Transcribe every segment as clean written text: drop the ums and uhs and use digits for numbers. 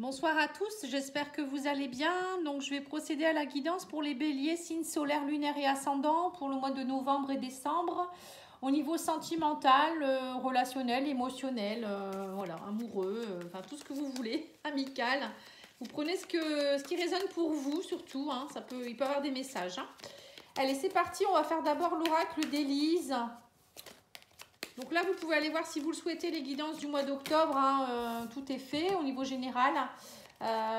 Bonsoir à tous, j'espère que vous allez bien. Donc je vais procéder à la guidance pour les béliers, signes solaires, lunaires et ascendants pour le mois de novembre et décembre. Au niveau sentimental, relationnel, émotionnel, voilà, amoureux, enfin tout ce que vous voulez, amical. Vous prenez ce qui résonne pour vous surtout, hein, il peut y avoir des messages. Hein. Allez, c'est parti, on va faire d'abord l'oracle d'Élise. Donc là, vous pouvez aller voir si vous le souhaitez les guidances du mois d'octobre. Hein, tout est fait au niveau général.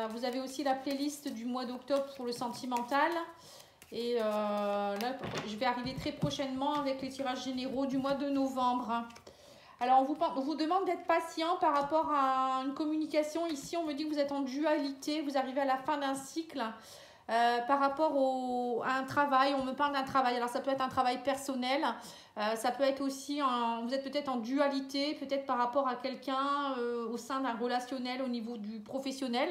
Vous avez aussi la playlist du mois d'octobre pour le sentimental. Et là, je vais arriver très prochainement avec les tirages généraux du mois de novembre. Alors, on vous demande d'être patient par rapport à une communication. Ici, on me dit que vous êtes en dualité. Vous arrivez à la fin d'un cycle. Par rapport à un travail, on me parle d'un travail, alors ça peut être un travail personnel, ça peut être aussi, vous êtes peut-être en dualité, peut-être par rapport à quelqu'un au sein d'un relationnel au niveau du professionnel,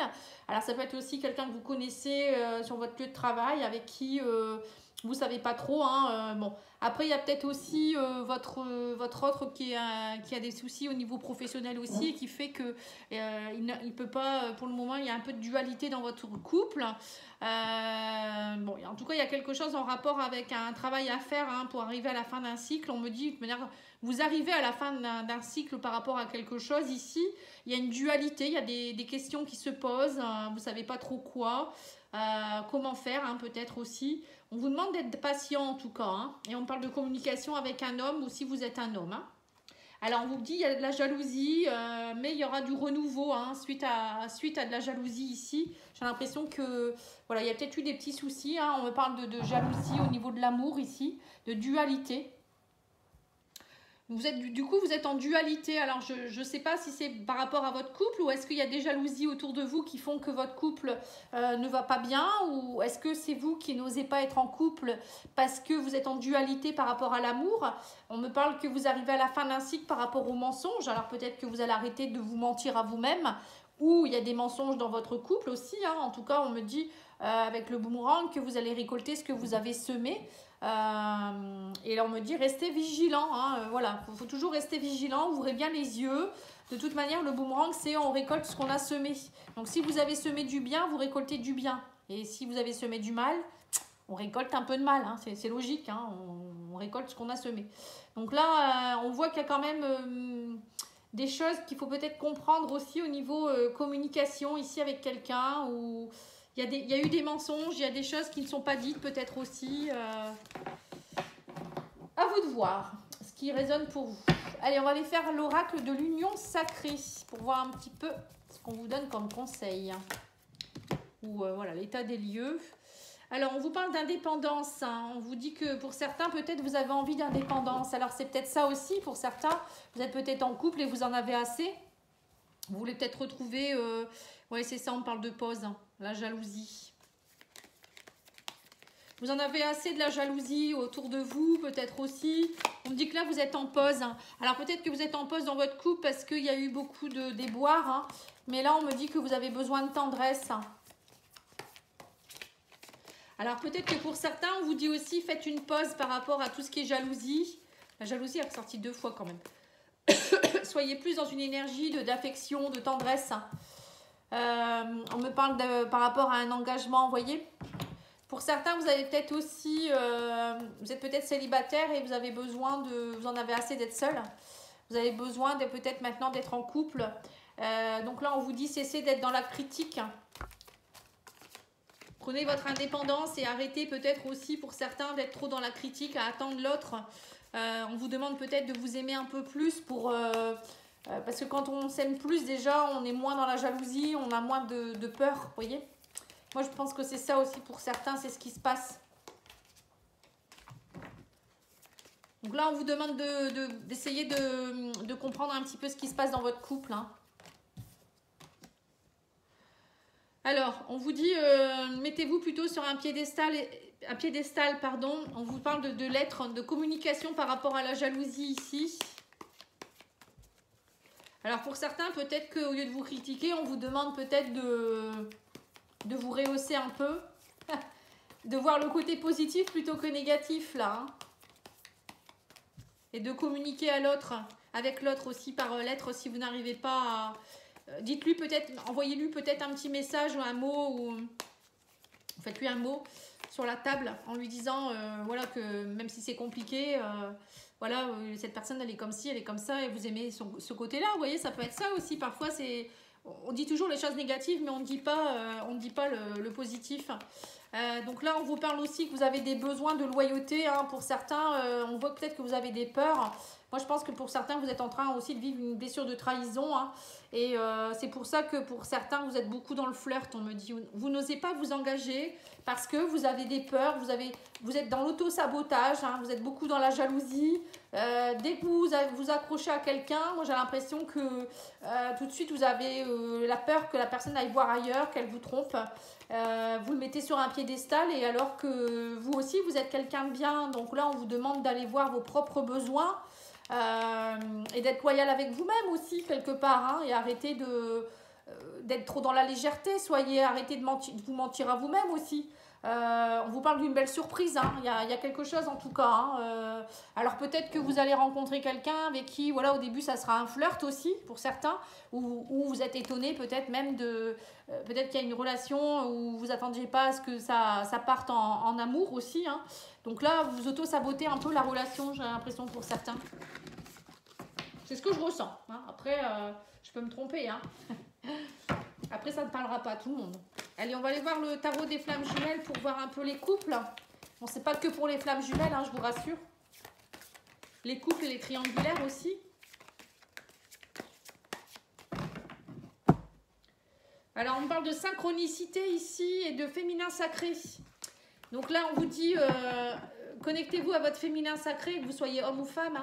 alors ça peut être aussi quelqu'un que vous connaissez sur votre lieu de travail avec qui vous savez pas trop, hein, bon. Après, il y a peut-être aussi votre autre qui a des soucis au niveau professionnel aussi et qui fait que il peut pas, pour le moment, il y a un peu de dualité dans votre couple. Bon, en tout cas, il y a quelque chose en rapport avec un travail à faire hein, pour arriver à la fin d'un cycle. On me dit, de manière, vous arrivez à la fin d'un cycle par rapport à quelque chose. Ici, il y a une dualité, il y a des questions qui se posent. Vous ne savez pas trop quoi. Comment faire, hein, peut-être aussi. On vous demande d'être patient en tout cas. Hein, et on parle de communication avec un homme ou si vous êtes un homme. Hein. Alors, on vous dit il y a de la jalousie, mais il y aura du renouveau hein, suite à de la jalousie ici. J'ai l'impression que voilà, il y a peut-être eu des petits soucis. Hein, on me parle de jalousie au niveau de l'amour ici, de dualité. Du coup, vous êtes en dualité. Alors, je ne sais pas si c'est par rapport à votre couple ou est-ce qu'il y a des jalousies autour de vous qui font que votre couple ne va pas bien ou est-ce que c'est vous qui n'osez pas être en couple parce que vous êtes en dualité par rapport à l'amour. On me parle que vous arrivez à la fin d'un cycle par rapport aux mensonges. Alors, peut-être que vous allez arrêter de vous mentir à vous-même ou il y a des mensonges dans votre couple aussi. Hein. En tout cas, on me dit avec le boomerang que vous allez récolter ce que vous avez semé. Et là on me dit restez vigilant hein, voilà, faut toujours rester vigilant, ouvrez bien les yeux. De toute manière le boomerang c'est on récolte ce qu'on a semé. Donc si vous avez semé du bien, vous récoltez du bien. Et si vous avez semé du mal, on récolte un peu de mal, hein. C'est logique, hein. On récolte ce qu'on a semé. Donc là on voit qu'il y a quand même des choses qu'il faut peut-être comprendre aussi au niveau communication ici avec quelqu'un ou il y a eu des mensonges, il y a des choses qui ne sont pas dites peut-être aussi. À vous de voir ce qui résonne pour vous. Allez, on va aller faire l'oracle de l'union sacrée pour voir un petit peu ce qu'on vous donne comme conseil. Ou voilà, l'état des lieux. Alors, on vous parle d'indépendance. Hein. On vous dit que pour certains, peut-être vous avez envie d'indépendance. Alors, c'est peut-être ça aussi pour certains. Vous êtes peut-être en couple et vous en avez assez. Vous voulez peut-être retrouver... Oui, c'est ça, on parle de pause. Hein. La jalousie. Vous en avez assez de la jalousie autour de vous, peut-être aussi. On me dit que là, vous êtes en pause. Hein. Alors, peut-être que vous êtes en pause dans votre couple parce qu'il y a eu beaucoup de déboires. Hein. Mais là, on me dit que vous avez besoin de tendresse. Hein. Alors, peut-être que pour certains, on vous dit aussi, faites une pause par rapport à tout ce qui est jalousie. La jalousie est ressortie 2 fois quand même. Soyez plus dans une énergie d'affection, de tendresse. Hein. On me parle par rapport à un engagement, vous voyez. Pour certains, vous avez peut-être aussi, vous êtes peut-être célibataire et vous avez besoin vous en avez assez d'être seul. Vous avez besoin peut-être maintenant d'être en couple. Donc là, on vous dit cessez d'être dans la critique. Prenez votre indépendance et arrêtez peut-être aussi pour certains d'être trop dans la critique, à attendre l'autre. On vous demande peut-être de vous aimer un peu plus pour... parce que quand on s'aime plus déjà, on est moins dans la jalousie, on a moins de peur, vous voyez. Moi, je pense que c'est ça aussi pour certains, c'est ce qui se passe. Donc là, on vous demande d'essayer de comprendre un petit peu ce qui se passe dans votre couple. Hein. Alors, on vous dit, mettez-vous plutôt sur un piédestal, pardon. On vous parle de lettres, de communication par rapport à la jalousie ici. Alors, pour certains, peut-être qu'au lieu de vous critiquer, on vous demande peut-être de vous rehausser un peu, de voir le côté positif plutôt que négatif là, hein. Et de communiquer à l'autre, avec l'autre aussi par lettre si vous n'arrivez pas dites-lui peut-être, envoyez-lui peut-être un petit message ou un mot, ou faites-lui un mot sur la table en lui disant voilà, que même si c'est compliqué, voilà, cette personne elle est comme ci, elle est comme ça, et vous aimez ce côté-là. Vous voyez, ça peut être ça aussi. Parfois, on dit toujours les choses négatives, mais on ne dit pas le positif. Donc là, on vous parle aussi que vous avez des besoins de loyauté. Hein. Pour certains, on voit peut-être que vous avez des peurs. Moi, je pense que pour certains, vous êtes en train aussi de vivre une blessure de trahison. Hein. Et c'est pour ça que pour certains, vous êtes beaucoup dans le flirt. On me dit, vous n'osez pas vous engager parce que vous avez des peurs. Vous êtes dans l'auto-sabotage. Hein. Vous êtes beaucoup dans la jalousie. Dès que vous accrochez à quelqu'un, moi, j'ai l'impression que tout de suite, vous avez la peur que la personne aille voir ailleurs, qu'elle vous trompe. Vous le mettez sur un piédestal, et alors que vous aussi, vous êtes quelqu'un de bien. Donc là, on vous demande d'aller voir vos propres besoins. Et d'être loyal avec vous-même aussi quelque part, hein, et arrêter d'être trop dans la légèreté. Arrêtez de vous mentir à vous-même aussi. On vous parle d'une belle surprise, hein. Il y a quelque chose en tout cas, hein. Alors peut-être que vous allez rencontrer quelqu'un avec qui, voilà, au début ça sera un flirt aussi pour certains, ou vous êtes étonné peut-être même peut-être qu'il y a une relation où vous attendiez pas à ce que ça parte en amour aussi, hein. Donc là, vous auto-sabotez un peu la relation, j'ai l'impression, pour certains. C'est ce que je ressens, hein. Après, je peux me tromper, hein. Après, ça ne parlera pas à tout le monde. Allez, on va aller voir le tarot des flammes jumelles pour voir un peu les couples. Bon, c'est pas que pour les flammes jumelles, hein, je vous rassure. Les couples et les triangulaires aussi. Alors, on parle de synchronicité ici et de féminin sacré. Donc là, on vous dit, connectez-vous à votre féminin sacré, que vous soyez homme ou femme.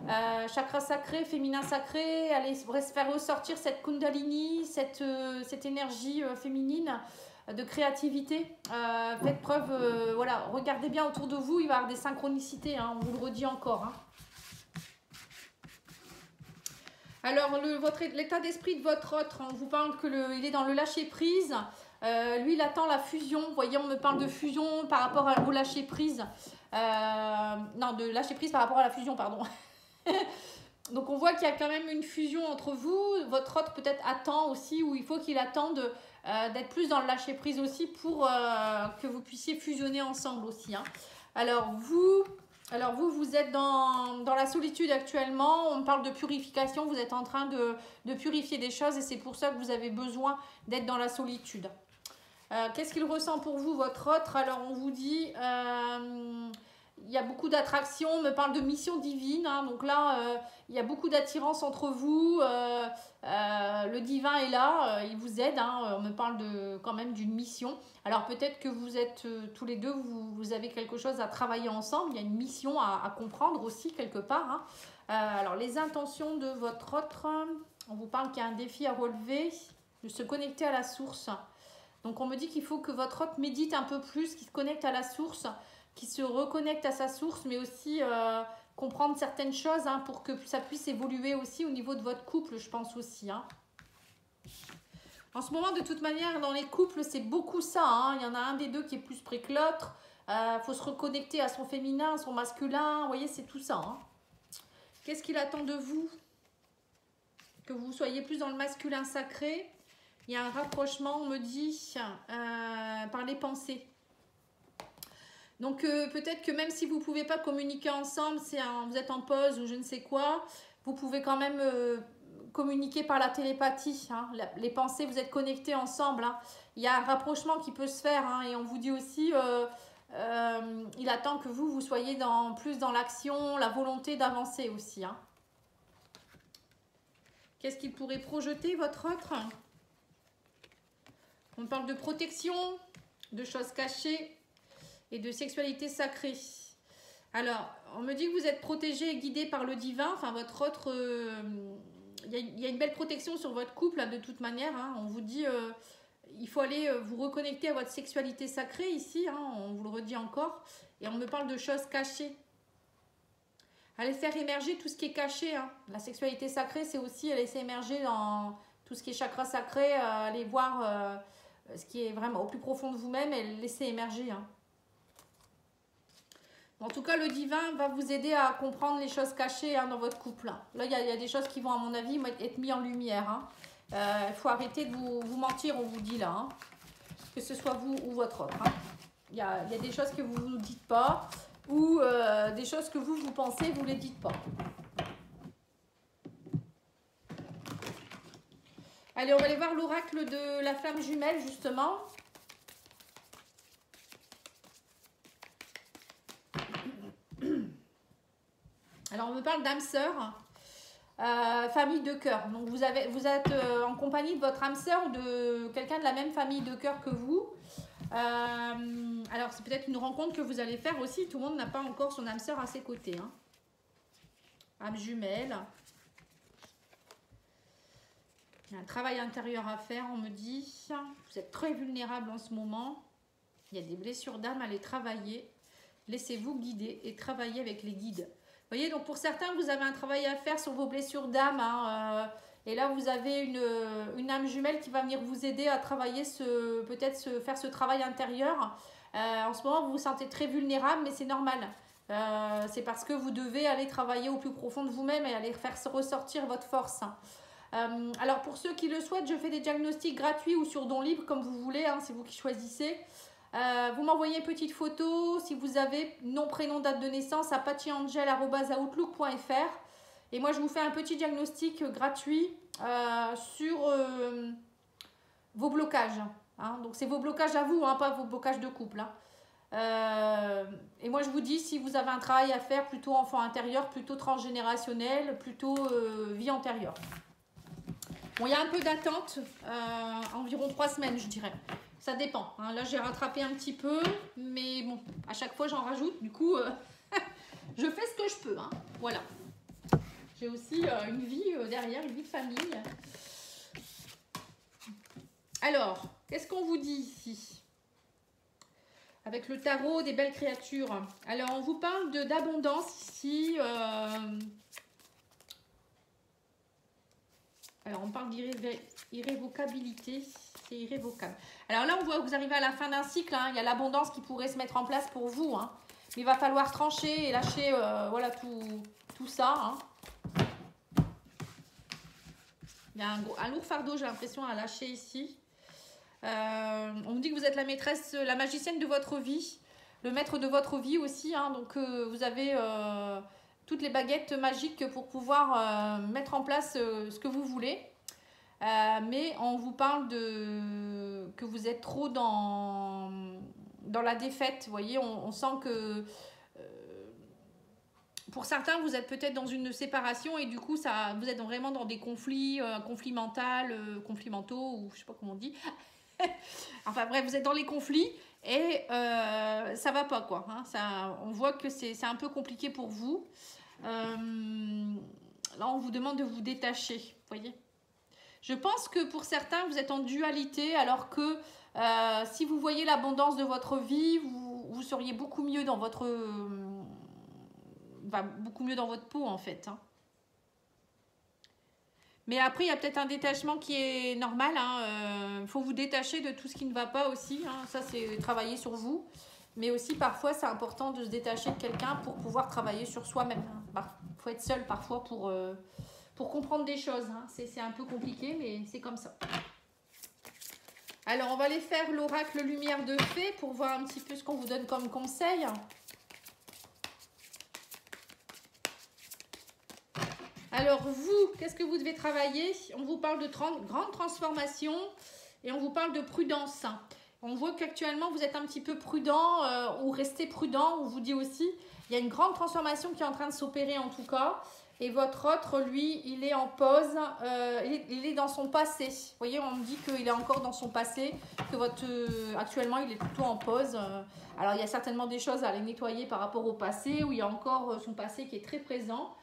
Hein. Chakra sacré, féminin sacré, allez faire ressortir cette kundalini, cette énergie féminine de créativité. Faites preuve, voilà, regardez bien autour de vous, il va y avoir des synchronicités, hein, on vous le redit encore. Hein. Alors, l'état d'esprit de votre autre, on vous parle qu'il est dans le lâcher-prise. Lui, il attend la fusion. Vous voyez, on me parle de fusion par rapport au lâcher-prise. Non, de lâcher-prise par rapport à la fusion, pardon. Donc, on voit qu'il y a quand même une fusion entre vous. Votre autre peut-être attend aussi, ou il faut qu'il attende d'être plus dans le lâcher-prise aussi pour que vous puissiez fusionner ensemble aussi. Hein. Alors, vous êtes dans la solitude actuellement. On parle de purification. Vous êtes en train de purifier des choses, et c'est pour ça que vous avez besoin d'être dans la solitude. Qu'est-ce qu'il ressent pour vous, votre autre? Alors, on vous dit, il y a beaucoup d'attraction. On me parle de mission divine. Hein, donc là, il y a beaucoup d'attirance entre vous. Le divin est là. Il vous aide. Hein, on me parle quand même d'une mission. Alors, peut-être que vous êtes tous les deux, vous avez quelque chose à travailler ensemble. Il y a une mission à comprendre aussi, quelque part. Hein. Alors, les intentions de votre autre, on vous parle qu'il y a un défi à relever, de se connecter à la source. Donc, on me dit qu'il faut que votre autre médite un peu plus, qu'il se connecte à la source, qu'il se reconnecte à sa source, mais aussi comprendre certaines choses, hein, pour que ça puisse évoluer aussi au niveau de votre couple, je pense aussi. Hein. En ce moment, de toute manière, dans les couples, c'est beaucoup ça. Hein. Il y en a un des deux qui est plus près que l'autre. Faut se reconnecter à son féminin, son masculin. Vous voyez, c'est tout ça. Hein. Qu'est-ce qu'il attend de vous? Que vous soyez plus dans le masculin sacré. Il y a un rapprochement, on me dit, par les pensées. Donc, peut-être que même si vous ne pouvez pas communiquer ensemble, vous êtes en pause ou je ne sais quoi, vous pouvez quand même communiquer par la télépathie. Hein. Les pensées, vous êtes connectés ensemble. Hein. Il y a un rapprochement qui peut se faire. Hein, et on vous dit aussi, il attend que vous soyez plus dans l'action, la volonté d'avancer aussi. Hein. Qu'est-ce qu'il pourrait projeter, votre autre? On parle de protection, de choses cachées et de sexualité sacrée. Alors, on me dit que vous êtes protégé et guidé par le divin. Enfin, votre autre... il y a une belle protection sur votre couple, là, de toute manière. Hein. On vous dit... il faut aller vous reconnecter à votre sexualité sacrée ici. Hein. On vous le redit encore. Et on me parle de choses cachées. Allez faire émerger tout ce qui est caché. Hein. La sexualité sacrée, c'est aussi laisser émerger dans tout ce qui est chakra sacré. Aller voir... ce qui est vraiment au plus profond de vous-même, et le laisser émerger. Hein. En tout cas, le divin va vous aider à comprendre les choses cachées, hein, dans votre couple. Là, il y a des choses qui vont, à mon avis, être mises en lumière. Hein. Il faut arrêter de vous mentir, on vous dit là. Hein. Que ce soit vous ou votre autre. Hein. Il y a des choses que vous ne nous dites pas ou des choses que vous pensez, vous ne les dites pas. Allez, on va aller voir l'oracle de la flamme jumelle, justement. Alors, on me parle d'âme sœur, famille de cœur. Donc, vous êtes en compagnie de votre âme sœur ou de quelqu'un de la même famille de cœur que vous. Alors, c'est peut-être une rencontre que vous allez faire aussi. Tout le monde n'a pas encore son âme sœur à ses côtés. Hein. Âme jumelle. Il y a un travail intérieur à faire, on me dit. Vous êtes très vulnérable en ce moment. Il y a des blessures d'âme à les travailler. Laissez-vous guider et travailler avec les guides. Vous voyez, donc pour certains, vous avez un travail à faire sur vos blessures d'âme. Hein, et là, vous avez une âme jumelle qui va venir vous aider à travailler, faire ce travail intérieur. En ce moment, vous vous sentez très vulnérable, mais c'est normal. C'est parce que vous devez aller travailler au plus profond de vous-même et aller faire ressortir votre force. Alors pour ceux qui le souhaitent, je fais des diagnostics gratuits ou sur don libre comme vous voulez, hein, c'est vous qui choisissez. Vous m'envoyez une petite photo si vous avez nom, prénom, date de naissance à pattyangel@outlook.fr et moi je vous fais un petit diagnostic gratuit sur vos blocages. Hein. Donc c'est vos blocages à vous, hein, pas vos blocages de couple. Hein. Et moi je vous dis si vous avez un travail à faire plutôt enfant intérieur, plutôt transgénérationnel, plutôt vie antérieure. Bon, il y a un peu d'attente, environ 3 semaines, je dirais. Ça dépend. Hein. Là, j'ai rattrapé un petit peu, mais bon, à chaque fois, j'en rajoute. Du coup, je fais ce que je peux. Hein. Voilà. J'ai aussi une vie derrière, une vie de famille. Alors, qu'est-ce qu'on vous dit ici? Avec le tarot des belles créatures. Alors, on vous parle d'abondance ici. Alors, on parle d'irrévocabilité. C'est irrévocable. Alors là, on voit que vous arrivez à la fin d'un cycle. Hein. Il y a l'abondance qui pourrait se mettre en place pour vous. Hein. Mais il va falloir trancher et lâcher voilà, tout ça. Hein. Il y a un lourd fardeau, j'ai l'impression, à lâcher ici. On me dit que vous êtes la maîtresse, la magicienne de votre vie. Le maître de votre vie aussi. Hein. Donc, vous avez toutes les baguettes magiques pour pouvoir mettre en place ce que vous voulez. Mais on vous parle que vous êtes trop dans la défaite. Vous voyez, on sent que pour certains, vous êtes peut-être dans une séparation et du coup, vous êtes vraiment dans des conflits, conflits mentaux, ou je sais pas comment on dit. Enfin bref, vous êtes dans les conflits et ça va pas quoi. Hein. On voit que c'est un peu compliqué pour vous. Là, on vous demande de vous détacher, vous voyez. Je pense que pour certains, vous êtes en dualité, alors que si vous voyez l'abondance de votre vie, vous seriez beaucoup mieux dans votre peau, en fait. Hein. Mais après, il y a peut-être un détachement qui est normal. Il faut vous détacher de tout ce qui ne va pas aussi. Hein. Ça, c'est travailler sur vous. Mais aussi, parfois, c'est important de se détacher de quelqu'un pour pouvoir travailler sur soi-même. Il faut être seul parfois pour comprendre des choses. Hein. C'est un peu compliqué, mais c'est comme ça. Alors, on va aller faire l'oracle lumière de fée pour voir un petit peu ce qu'on vous donne comme conseil. Alors, vous, qu'est-ce que vous devez travailler? On vous parle de grande transformation et on vous parle de prudence. On voit qu'actuellement, vous êtes un petit peu prudent ou restez prudent. On vous dit aussi, il y a une grande transformation qui est en train de s'opérer en tout cas. Et votre autre, lui, il est en pause, il est dans son passé. Vous voyez, on me dit qu'il est encore dans son passé, que actuellement, il est plutôt en pause. Alors, il y a certainement des choses à aller nettoyer par rapport au passé, où il y a encore son passé qui est très présent.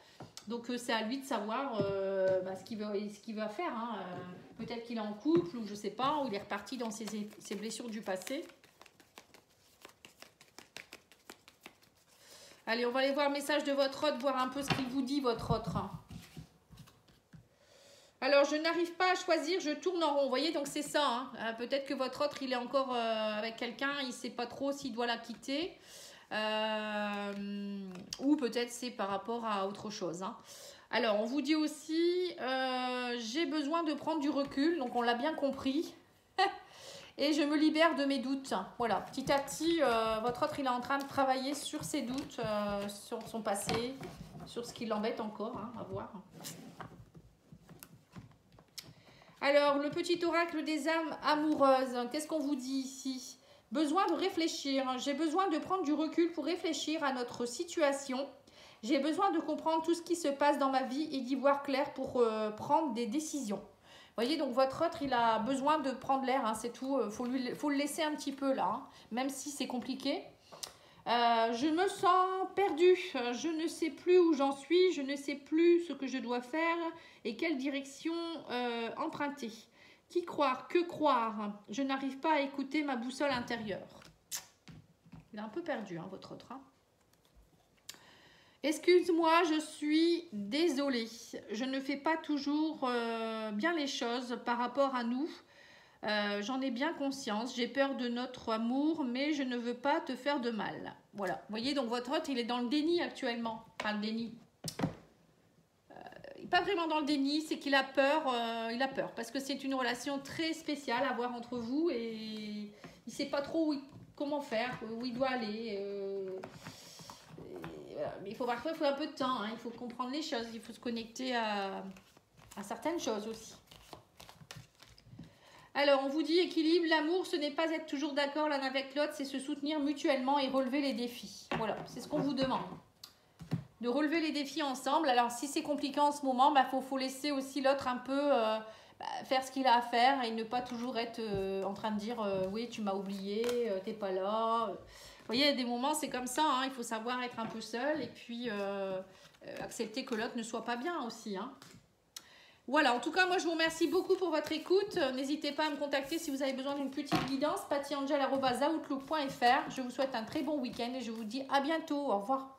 Donc, c'est à lui de savoir ce qu'il va faire. Hein. Peut-être qu'il est en couple, ou je ne sais pas, ou il est reparti dans ses blessures du passé. Allez, on va aller voir le message de votre hôte, voir un peu ce qu'il vous dit, votre hôte. Alors, je n'arrive pas à choisir, je tourne en rond. Vous voyez, donc c'est ça. Hein. Peut-être que votre hôte, il est encore avec quelqu'un, il ne sait pas trop s'il doit la quitter. Ou peut-être c'est par rapport à autre chose. Hein. Alors, on vous dit aussi, j'ai besoin de prendre du recul, donc on l'a bien compris. Et je me libère de mes doutes. Voilà, petit à petit, votre autre, il est en train de travailler sur ses doutes, sur son passé, sur ce qui l'embête encore, hein, à voir. Alors, le petit oracle des âmes amoureuses, qu'est-ce qu'on vous dit ici? Besoin de réfléchir. J'ai besoin de prendre du recul pour réfléchir à notre situation. J'ai besoin de comprendre tout ce qui se passe dans ma vie et d'y voir clair pour prendre des décisions. Vous voyez, donc votre autre, il a besoin de prendre l'air, hein, c'est tout. Faut le laisser un petit peu là, hein, même si c'est compliqué. Je me sens perdue, je ne sais plus où j'en suis, je ne sais plus ce que je dois faire et quelle direction emprunter. Qui croire, que croire? Je n'arrive pas à écouter ma boussole intérieure. Il est un peu perdu, hein, votre autre. Hein. Excuse-moi, je suis désolée. Je ne fais pas toujours bien les choses par rapport à nous. J'en ai bien conscience. J'ai peur de notre amour, mais je ne veux pas te faire de mal. Voilà. Vous voyez, donc votre autre, il est dans le déni actuellement. Enfin, le déni. Il n'est pas vraiment dans le déni, c'est qu'il a peur. Il a peur parce que c'est une relation très spéciale à avoir entre vous et il ne sait pas trop comment faire, où il doit aller. Mais il faut parfois un peu de temps, hein. Il faut comprendre les choses, il faut se connecter à certaines choses aussi. Alors, on vous dit équilibre, l'amour, ce n'est pas être toujours d'accord l'un avec l'autre, c'est se soutenir mutuellement et relever les défis. Voilà, c'est ce qu'on vous demande. De relever les défis ensemble. Alors, si c'est compliqué en ce moment, faut laisser aussi l'autre un peu faire ce qu'il a à faire et ne pas toujours être en train de dire oui, tu m'as oublié, t'es pas là. Vous voyez, il y a des moments, c'est comme ça, hein, il faut savoir être un peu seul et puis accepter que l'autre ne soit pas bien aussi. Hein. Voilà, en tout cas, moi, je vous remercie beaucoup pour votre écoute. N'hésitez pas à me contacter si vous avez besoin d'une petite guidance, pattyangel@outlook.fr. Je vous souhaite un très bon week-end et je vous dis à bientôt. Au revoir.